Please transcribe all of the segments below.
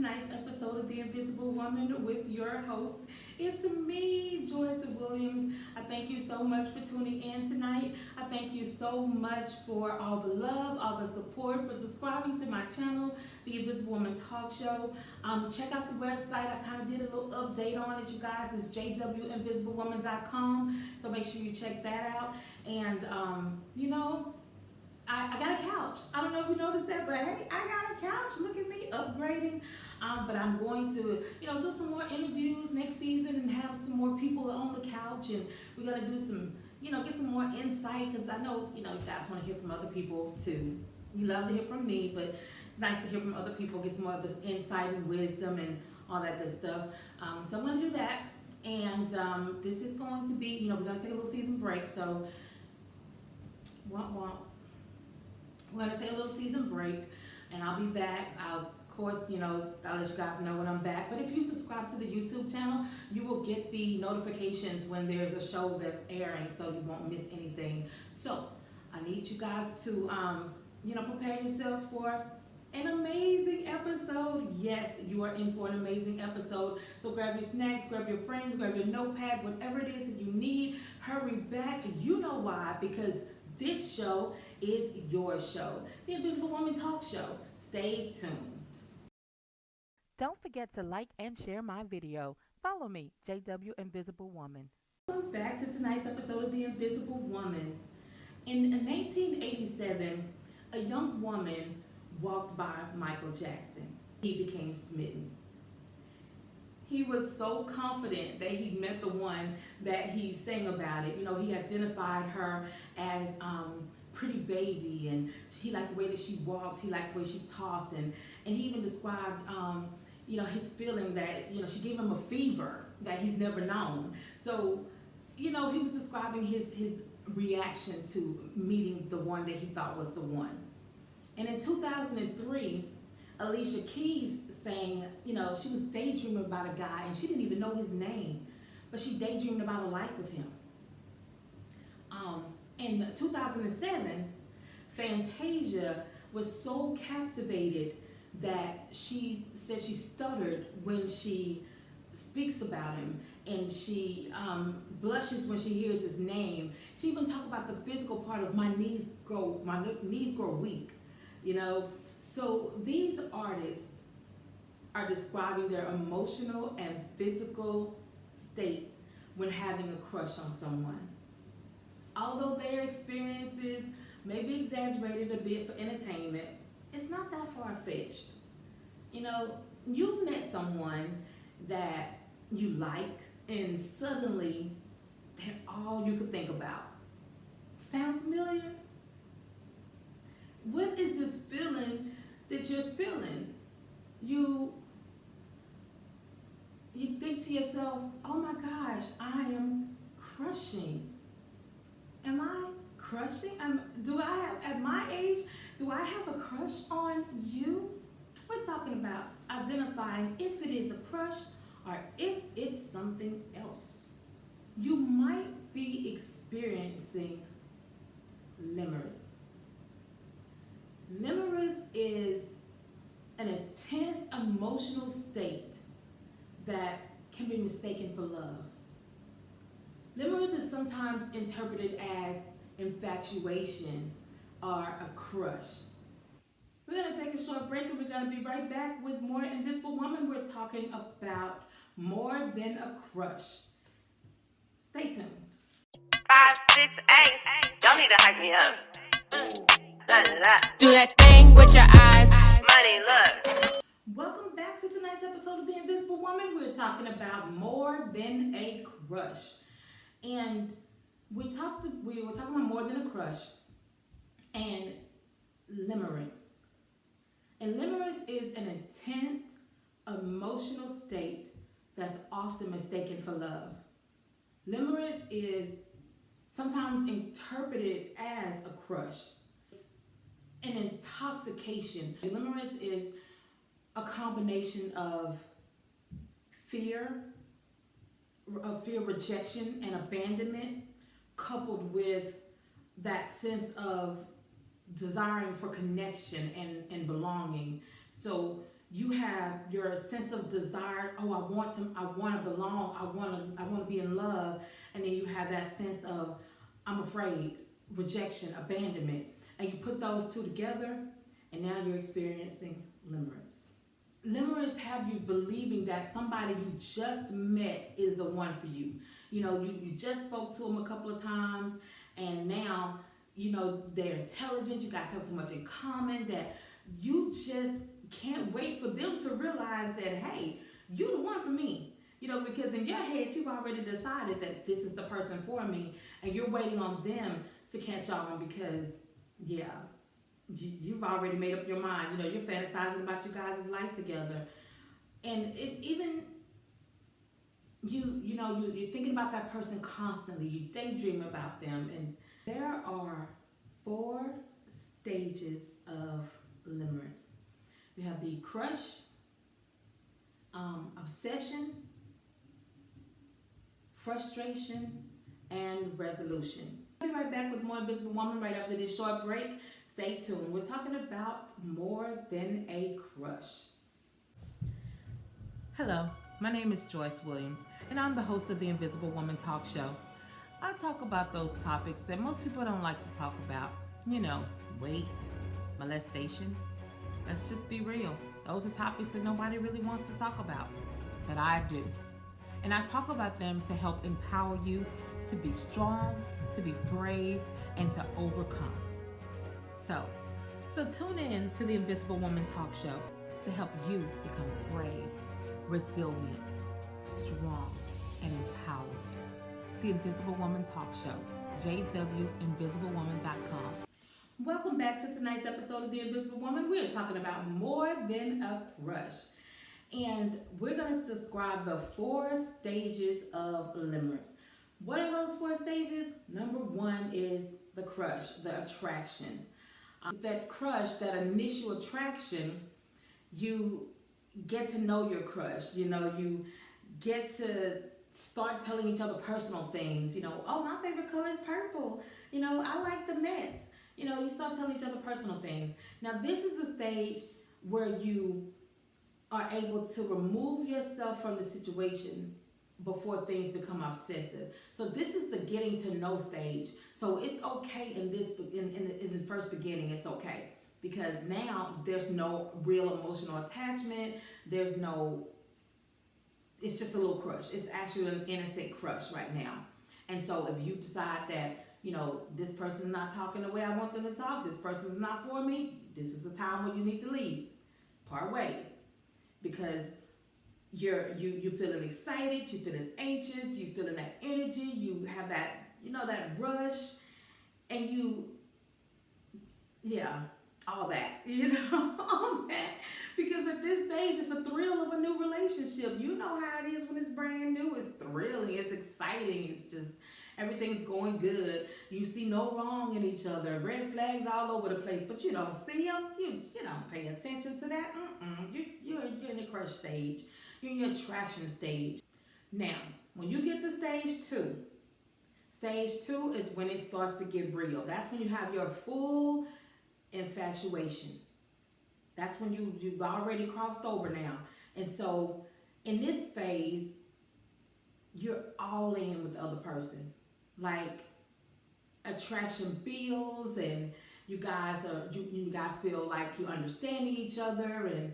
tonight's episode of The Invisible Woman with your host. It's me, Joyce Williams. I thank you so much for tuning in tonight. I thank you so much for all the love, all the support, for subscribing to my channel, The Invisible Woman Talk Show. Check out the website. I kind of did a little update on it, you guys. It's jwinvisiblewoman.com. So make sure you check that out. And, I got a couch. I don't know if you noticed that, but hey, I got a couch. Look at me upgrading. But I'm going to, do some more interviews next season and have some more people on the couch. And we're going to do some, get some more insight because I know, you guys want to hear from other people too. You love to hear from me, but it's nice to hear from other people, get some other insight and wisdom and all that good stuff. So I'm going to do that. And this is going to be, we're going to take a little season break. So, we're going to take a little season break, and I'll be back. Of course, I'll let you guys know when I'm back. But if you subscribe to the YouTube channel, you will get the notifications when there's a show that's airing, so you won't miss anything. So I need you guys to, prepare yourselves for an amazing episode. Yes, you are in for an amazing episode. So grab your snacks, grab your friends, grab your notepad, whatever it is that you need. Hurry back. You know why? Because this show is your show, The Invisible Woman Talk Show. Stay tuned. Don't forget to like and share my video. Follow me, JW Invisible Woman. Welcome back to tonight's episode of The Invisible Woman. In 1987, a young woman walked by Michael Jackson. He became smitten. He was so confident that he met the one that he sang about it. He identified her as pretty baby, and he liked the way that she walked, he liked the way she talked, and he even described, his feeling that, she gave him a fever that he's never known. So, he was describing his reaction to meeting the one that he thought was the one. And in 2003, Alicia Keys sang, she was daydreaming about a guy, and she didn't even know his name, but she daydreamed about a life with him. In 2007, Fantasia was so captivated that she said she stuttered when she speaks about him, and she blushes when she hears his name. She even talked about the physical part of my knees grow weak, So these artists are describing their emotional and physical states when having a crush on someone. Although their experiences may be exaggerated a bit for entertainment, it's not that far-fetched. You met someone that you like, and suddenly they're all you could think about. Sound familiar? What is this feeling that you're feeling? You think to yourself, oh my gosh, I am crushing. Am I crushing? At my age, do I have a crush on you? We're talking about identifying if it is a crush or if it's something else. You might be experiencing limerence. Limerence is an intense emotional state that can be mistaken for love. Limerence is sometimes interpreted as infatuation or a crush. We're going to take a short break, and we're going to be right back with more Invisible Woman. We're talking about more than a crush. Stay tuned. 5, 6, 8. Y'all need to hype me up. Do that thing with your eyes. Money, look. Welcome back to tonight's episode of The Invisible Woman. We're talking about more than a crush. And we were talking about more than a crush and limerence. And limerence is an intense emotional state that's often mistaken for love. Limerence is sometimes interpreted as a crush. It's an intoxication. Limerence is a combination of fear, rejection, and abandonment, coupled with that sense of desiring for connection and belonging. So you have your sense of desire. Oh, I want to belong. I want to be in love. And then you have that sense of, I'm afraid, rejection, abandonment. And you put those two together, and now you're experiencing limerence. Limerence have you believing that somebody you just met is the one for you. You know, you just spoke to them a couple of times, and now, you know, they're intelligent. You guys have so much in common that you just can't wait for them to realize that, hey, you're the one for me. You know, because in your head, you've already decided that this is the person for me, and you're waiting on them to catch on because, yeah, you've already made up your mind. You know, you're fantasizing about you guys' life together. And you're thinking about that person constantly. You daydream about them. And there are 4 stages of limerence. You have the crush, obsession, frustration, and resolution. I'll be right back with more Invisible Woman right after this short break. Stay tuned. We're talking about more than a crush. Hello, my name is Joyce Williams, and I'm the host of the Invisible Woman Talk Show. I talk about those topics that most people don't like to talk about. You know, weight, molestation. Let's just be real. Those are topics that nobody really wants to talk about, but I do. And I talk about them to help empower you to be strong, to be brave, and to overcome. So tune in to the Invisible Woman Talk Show to help you become brave, resilient, strong, and empowered. The Invisible Woman Talk Show, jwinvisiblewoman.com. Welcome back to tonight's episode of The Invisible Woman. We're talking about more than a crush. And we're going to describe the 4 stages of limerence. What are those 4 stages? Number 1 is the crush, the attraction. That crush, that initial attraction, you get to know your crush. You know, you get to start telling each other personal things. You know, oh, my favorite color is purple. You know, I like the Mets. You know, you start telling each other personal things. Now, this is the stage where you are able to remove yourself from the situation before things become obsessive. So this is the getting to know stage. So it's okay in the first beginning, it's okay. Because now there's no real emotional attachment. It's just a little crush. It's actually an innocent crush right now. And so if you decide that, you know, this person's not talking the way I want them to talk, this person's not for me, this is a time when you need to leave. Part ways. Because you're feeling excited, you're feeling anxious, you're feeling that energy, you have that, you know, that rush, and all that, you know, all that. Because at this stage, it's a thrill of a new relationship. You know how it is when it's brand new. It's thrilling, it's exciting, it's just, everything's going good. You see no wrong in each other. Red flags all over the place, but you don't see them. You don't pay attention to that. You're in the crush stage. You're in your attraction stage. Now, when you get to stage 2 is when it starts to get real. That's when you have your full infatuation. That's when you've already crossed over now. And so in this phase, you're all in with the other person. Like, attraction builds, and you guys feel like you're understanding each other, and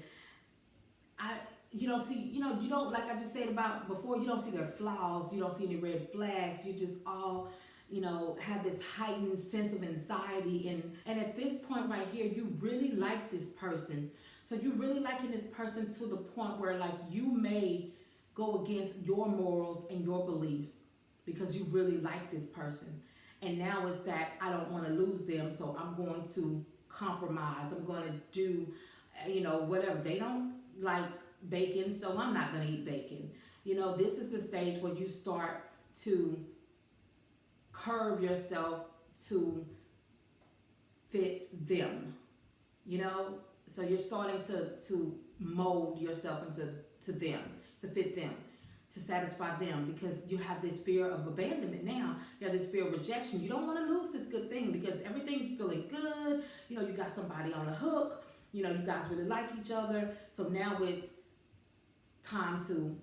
you don't, like I just said about before, you don't see their flaws, you don't see any red flags, you just all, you know, have this heightened sense of anxiety, and at this point right here, you really like this person. So you're really liking this person to the point where, like, you may go against your morals and your beliefs because you really like this person. And now it's that I don't want to lose them, so I'm going to compromise. I'm going to do, you know, whatever. They don't like bacon, so I'm not going to eat bacon. You know, this is the stage where you start to curve yourself to fit them, you know? So you're starting to mold yourself into them, to fit them, to satisfy them, because you have this fear of abandonment now. You have this fear of rejection. You don't want to lose this good thing because everything's feeling good. You know, you got somebody on the hook, you know, you guys really like each other. So now it's time to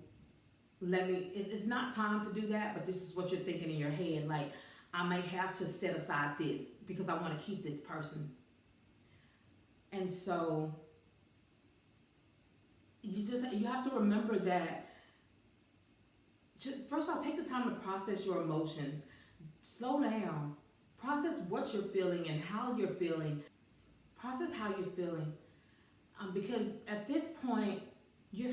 it's not time to do that, but this is what you're thinking in your head. Like, I may have to set aside this because I want to keep this person. And so you have to remember that, first of all, take the time to process your emotions. Slow down. Process what you're feeling and how you're feeling. Process how you're feeling. Because at this point, you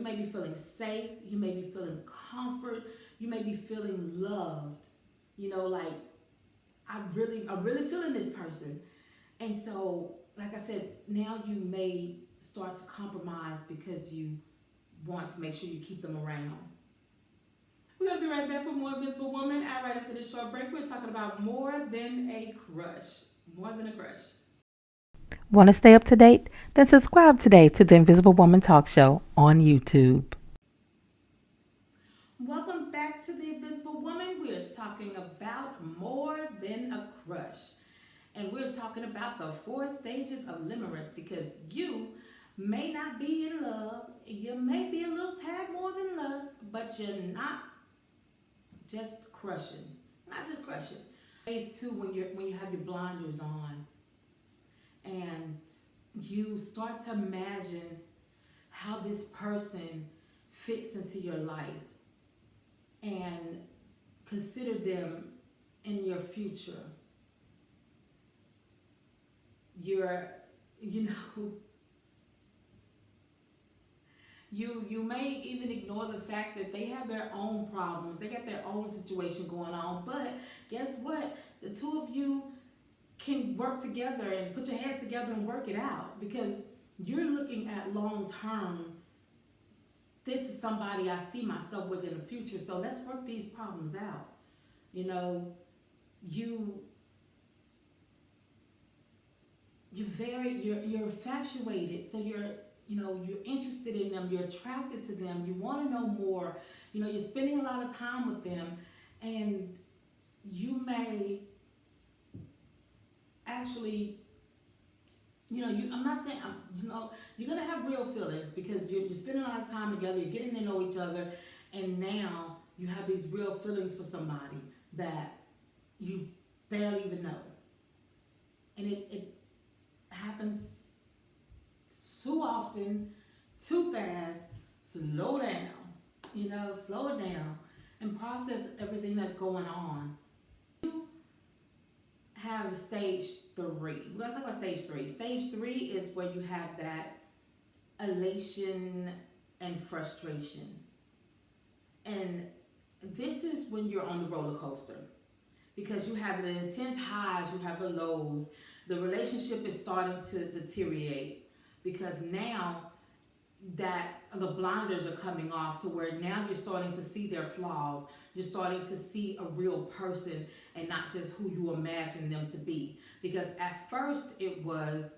may be feeling safe, you may be feeling comfort, you may be feeling loved. You know, like, I'm really feeling this person. And so, like I said, now you may start to compromise because you want to make sure you keep them around. We're going to be right back with more Invisible Woman. Right after this short break, we're talking about more than a crush. More than a crush. Want to stay up to date? Then subscribe today to the Invisible Woman Talk Show on YouTube. Welcome back to the Invisible Woman. We're talking about more than a crush. And we're talking about the 4 stages of limerence, because you may not be in love. You may be a little tad more than lust, but you're not just crushing. Not just crushing. Phase 2, when you have your blinders on and you start to imagine how this person fits into your life and consider them in your future. You may even ignore the fact that they have their own problems. They got their own situation going on. But guess what? The two of you can work together and put your heads together and work it out, because you're looking at long term. This is somebody I see myself with in the future. So let's work these problems out. You know, you're infatuated. So you're interested in them, you're attracted to them, you want to know more, you're spending a lot of time with them, and you may actually, I'm not saying, you're going to have real feelings because you're spending a lot of time together, you're getting to know each other, and now you have these real feelings for somebody that you barely even know. And it happens too often, too fast. Slow down, slow it down and process everything that's going on. You have the stage 3. We're going to talk about stage 3. Stage 3 is where you have that elation and frustration. And this is when you're on the roller coaster, because you have the intense highs, you have the lows. The relationship is starting to deteriorate, because now that the blinders are coming off, to where now you're starting to see their flaws. You're starting to see a real person and not just who you imagine them to be. Because at first it was,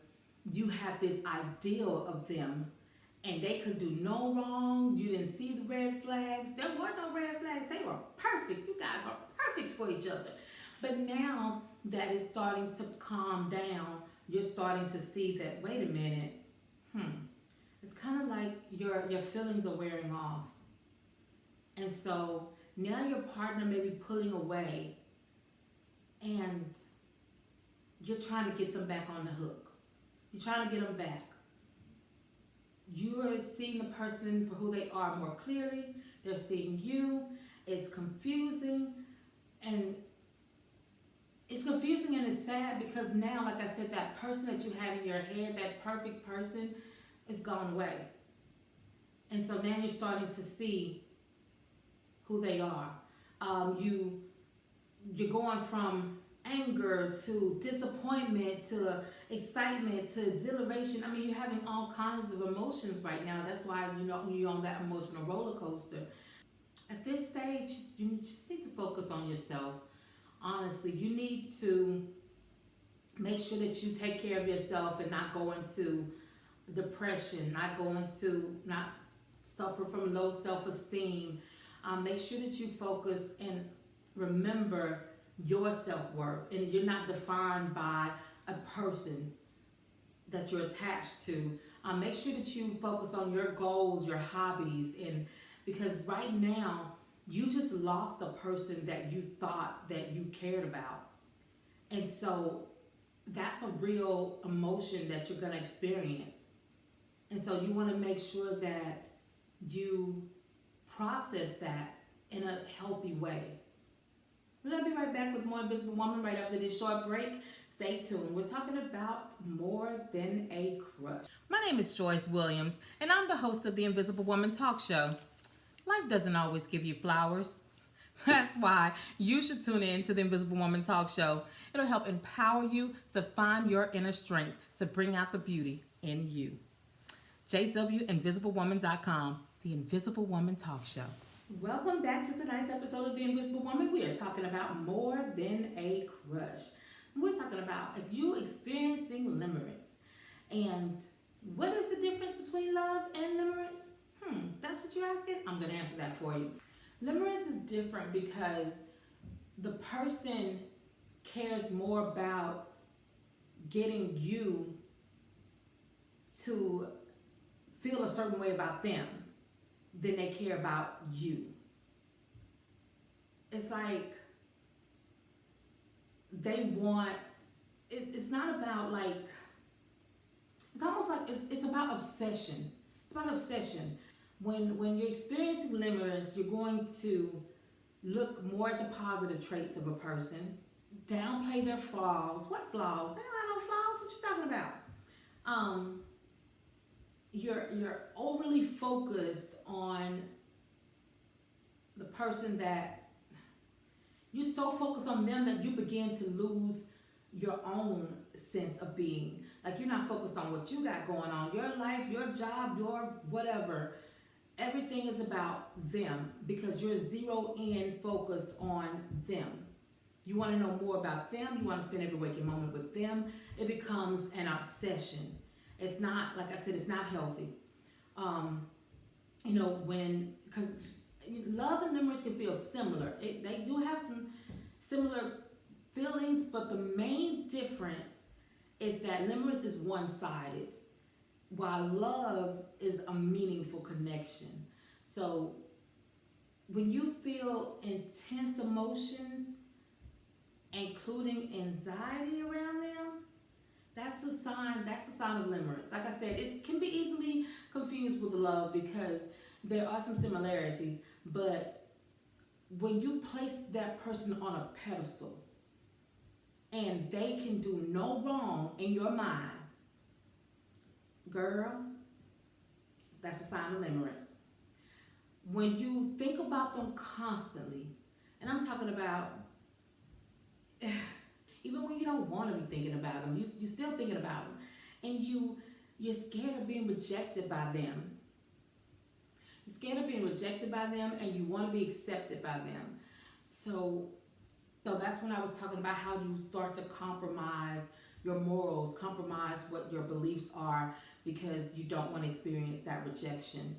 you had this ideal of them and they could do no wrong. You didn't see the red flags. There were no red flags. They were perfect. You guys are perfect for each other. But now that it's starting to calm down, you're starting to see that, wait a minute, it's kind of like your feelings are wearing off. And so now your partner may be pulling away and you're trying to get them back on the hook. You're trying to get them back. You're seeing the person for who they are more clearly. They're seeing you. It's confusing. And it's confusing and it's sad, because now, like I said, that person that you had in your head, that perfect person, is gone away. And so now you're starting to see who they are. You're going from anger to disappointment to excitement to exhilaration. I mean, you're having all kinds of emotions right now. That's why you're on that emotional roller coaster. At this stage, you just need to focus on yourself. Honestly, you need to make sure that you take care of yourself and not go into depression, not suffer from low self-esteem. Make sure that you focus and remember your self-worth, and you're not defined by a person. that you're attached to. Make sure that you focus on your goals, your hobbies, and because right now you just lost a person that you thought that you cared about. And so that's a real emotion that you're going to experience. And so you want to make sure that you process that in a healthy way. We'll be right back with more Invisible Woman right after this short break. Stay tuned. We're talking about more than a crush. My name is Joyce Williams, and I'm the host of the Invisible Woman Talk Show. Life doesn't always give you flowers. That's why you should tune in to the Invisible Woman Talk Show. It'll help empower you to find your inner strength to bring out the beauty in you. JWInvisibleWoman.com, the Invisible Woman Talk Show. Welcome back to tonight's episode of The Invisible Woman. We are talking about more than a crush. We're talking about if you experiencing limerence. And what is the difference between love and limerence? That's what you're asking? I'm going to answer that for you. Limerence is different because the person cares more about getting you to feel a certain way about them than they care about you. It's like they want, it's not about like, it's almost like it's about obsession. It's about obsession. When you're experiencing limerence, you're going to look more at the positive traits of a person, downplay their flaws. What flaws? They don't have no flaws. What you talking about? You're overly focused on the person that you're so focused on them that you begin to lose your own sense of being. Like you're not focused on what you got going on, your life, your job, your whatever. Everything is about them because you're zero in focused on them. You want to know more about them. You want to spend every waking moment with them. It becomes an obsession. It's not, like I said, it's not healthy. Because love and limerence can feel similar. They do have some similar feelings, but the main difference is that limerence is one-sided, while love is a meaningful connection. So when you feel intense emotions, including anxiety around them, that's a sign of limerence. Like I said, it can be easily confused with love because there are some similarities, but when you place that person on a pedestal and they can do no wrong in your mind, girl, that's a sign of limerence. When you think about them constantly, and I'm talking about even when you don't want to be thinking about them, you're still thinking about them, and you're scared of being rejected by them. You're scared of being rejected by them, and you want to be accepted by them. So that's when I was talking about how you start to compromise your morals, compromise what your beliefs are because you don't want to experience that rejection.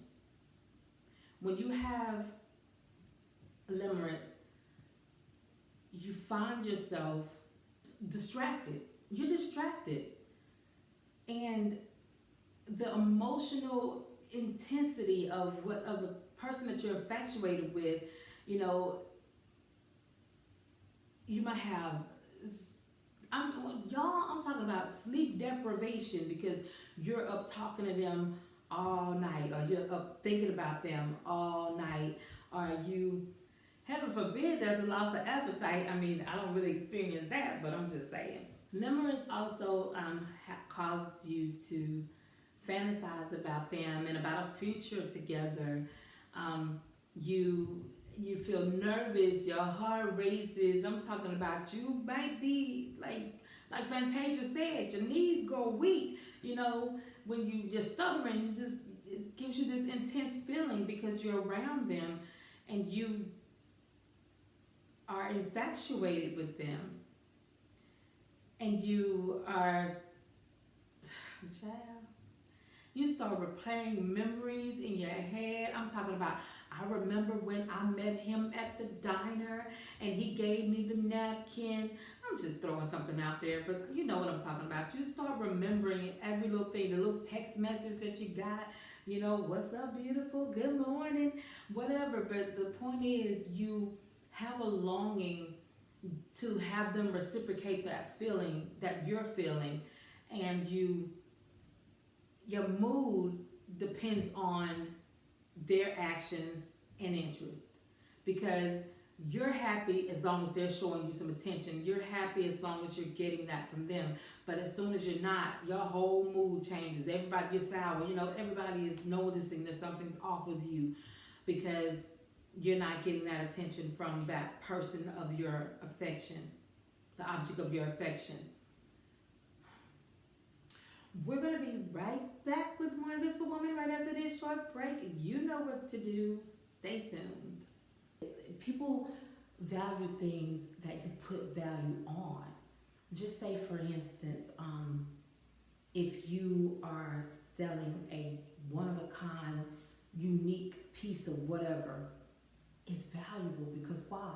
When you have limerence, you find yourself distracted. You're distracted. And the emotional intensity of the person that you're infatuated with, you might have, I'm talking about sleep deprivation because you're up talking to them all night, or you're up thinking about them all night, or you, heaven forbid, there's a loss of appetite. I mean, I don't really experience that, but I'm just saying. Limerence also causes you to fantasize about them and about a future together. You feel nervous, your heart races. I'm talking about you might be like Fantasia said, your knees go weak. When you're stuttering, it gives you this intense feeling because you're around them and you are infatuated with them. And you are, child, you start replaying memories in your head. I'm talking about, I remember when I met him at the diner and he gave me the napkin. I'm just throwing something out there, but you know what I'm talking about. You start remembering every little thing, the little text message that you got, what's up, beautiful, good morning, whatever. But the point is, you have a longing to have them reciprocate that feeling that you're feeling, and your mood depends on their actions and interest, because you're happy as long as they're showing you some attention. You're happy as long as you're getting that from them. But as soon as you're not, your whole mood changes. Everybody, you're sour. Everybody is noticing that something's off with you because you're not getting that attention from that person of your affection, the object of your affection. We're going to be right back with more Invisible Woman right after this short break. You know what to do. Stay tuned. People value things that you put value on. Just say, for instance, if you are selling a one-of-a-kind, unique piece of whatever, it's valuable because why?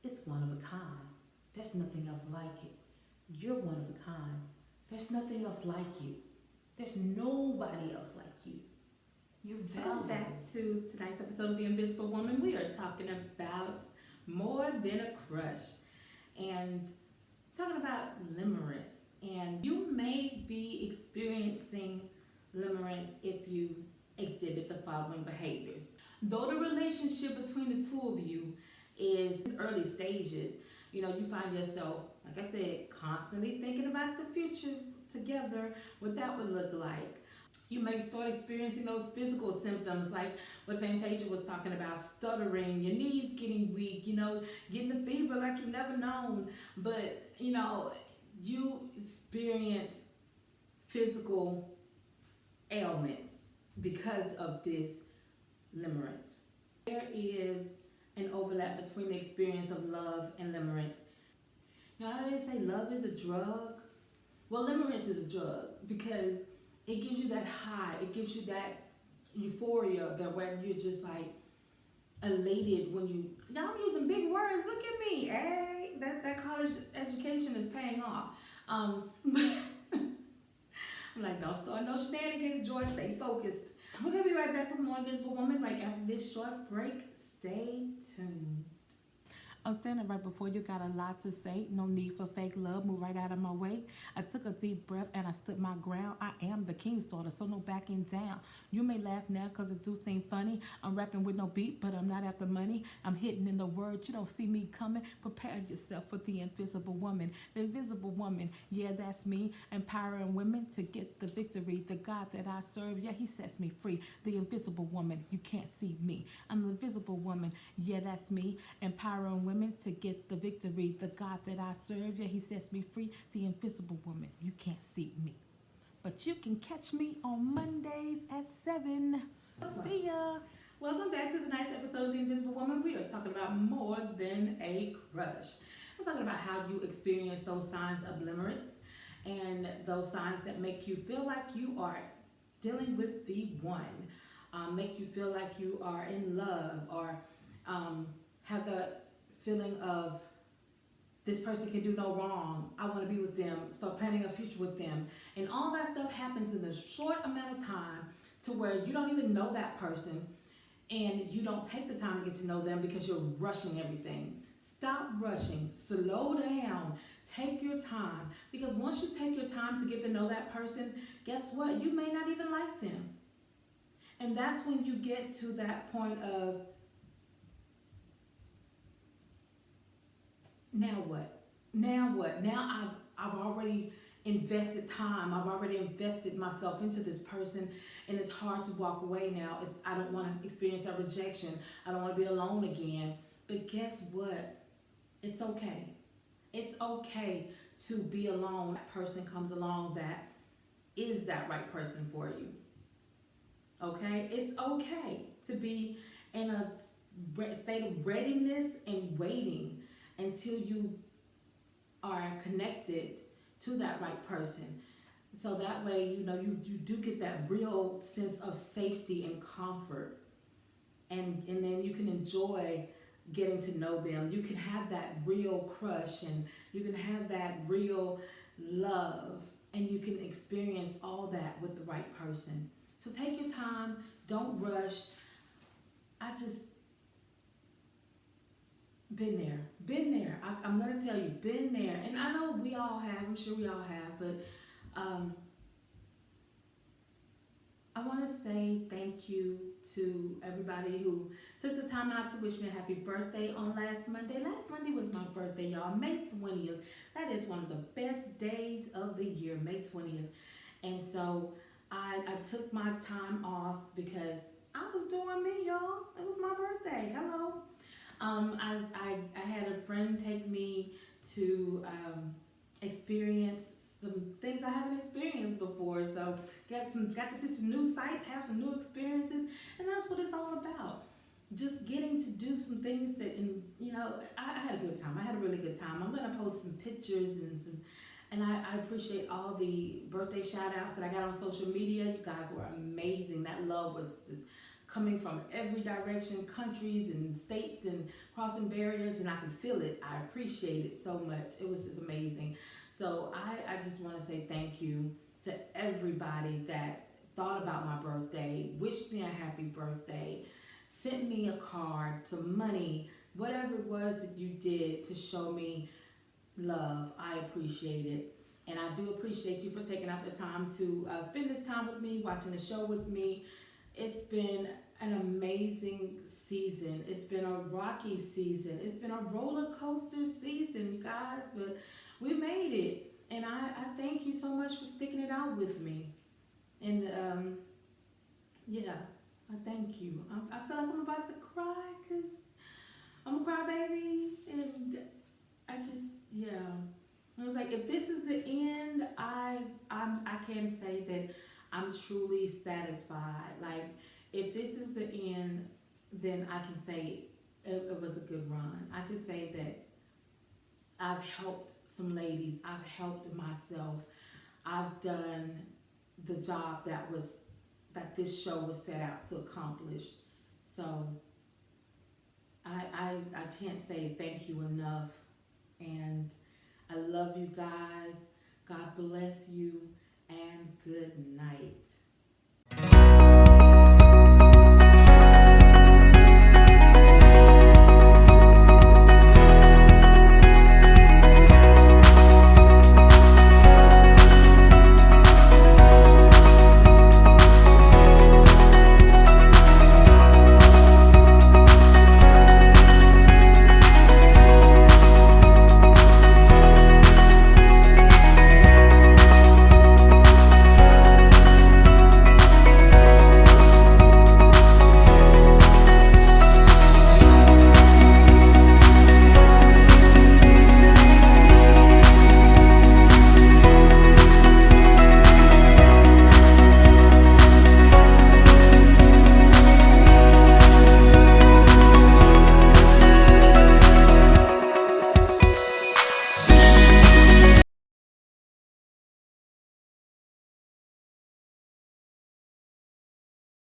It's one of a kind. There's nothing else like it. You're one of a kind. There's nothing else like you. There's nobody else like you. You're valuable. Welcome back to tonight's episode of The Invisible Woman. We are talking about more than a crush and talking about limerence. And you may be experiencing limerence if you exhibit the following behaviors. Though the relationship between the two of you is early stages, you find yourself, like I said, constantly thinking about the future together, what that would look like. You may start experiencing those physical symptoms like what Fantasia was talking about, stuttering, your knees getting weak, getting a fever like you've never known. But, you experience physical ailments because of this limerence. There is an overlap between the experience of love and limerence. How they say love is a drug? Well, limerence is a drug because it gives you that high, it gives you that euphoria that when you're just like elated when I'm using big words, look at me, hey, that college education is paying off. I'm like, don't start no shenanigans, Joy, stay focused. We're gonna be right back with more Invisible Woman right after this short break. Stay tuned. I was standing right before you, got a lot to say. No need for fake love. Move right out of my way. I took a deep breath and I stood my ground. I am the king's daughter, so no backing down. You may laugh now because it do seem funny. I'm rapping with no beat, but I'm not after money. I'm hitting in the words. You don't see me coming. Prepare yourself for the invisible woman. The invisible woman, yeah, that's me. Empowering women to get the victory. The God that I serve, yeah, he sets me free. The invisible woman, you can't see me. I'm the invisible woman, yeah, that's me. Empowering women to get the victory. The God that I serve, yeah, he sets me free. The invisible woman, you can't see me, but you can catch me on Mondays at 7. See ya. Welcome back to tonight's episode of The Invisible Woman. We are talking about more than a crush. We're talking about how you experience those signs of limerence and those signs that make you feel like you are dealing with the one, make you feel like you are in love, or have the feeling of this person can do no wrong, I want to be with them, start planning a future with them. And all that stuff happens in a short amount of time to where you don't even know that person and you don't take the time to get to know them because you're rushing everything. Stop rushing, slow down, take your time, because once you take your time to get to know that person, guess what? You may not even like them. And that's when you get to that point of, now what? Now what? Now I've already invested time. I've already invested myself into this person, and it's hard to walk away now. I don't want to experience that rejection. I don't want to be alone again. But guess what? It's okay. It's okay to be alone. That person comes along that is that right person for you. Okay? It's okay to be in a state of readiness and waiting until you are connected to that right person. So that way, you do get that real sense of safety and comfort. And then you can enjoy getting to know them. You can have that real crush, and you can have that real love, and you can experience all that with the right person. So take your time, don't rush. I just been there. I'm gonna tell you, been there. And I know we all have, I'm sure we all have, but I want to say thank you to everybody who took the time out to wish me a happy birthday on last Monday. Last Monday was my birthday, y'all, May 20th. That is one of the best days of the year, May 20th. And so I took my time off because I was doing me, y'all. It was my birthday. Hello. I had a friend take me to experience some things I haven't experienced before. So got to see some new sights, have some new experiences, and that's what it's all about. Just getting to do some things that, I had a good time. I had a really good time. I'm gonna post some pictures and I appreciate all the birthday shout outs that I got on social media. You guys were amazing. That love was just coming from every direction, countries and states and crossing barriers, and I can feel it. I appreciate it so much. It was just amazing. So I just want to say thank you to everybody that thought about my birthday, wished me a happy birthday, sent me a card, some money, whatever it was that you did to show me love. I appreciate it. And I do appreciate you for taking out the time to spend this time with me, watching the show with me. It's been an amazing season. It's been a rocky season. It's been a roller coaster season, you guys, but we made it. And I thank you so much for sticking it out with me. And I thank you. I feel like I'm about to cry because I'm a crybaby. And I just, I was like, if this is the end, I can say that I'm truly satisfied. Like, if this is the end, then I can say it was a good run. I can say that I've helped some ladies. I've helped myself. I've done the job that this show was set out to accomplish. So I can't say thank you enough. And I love you guys. God bless you, and good night.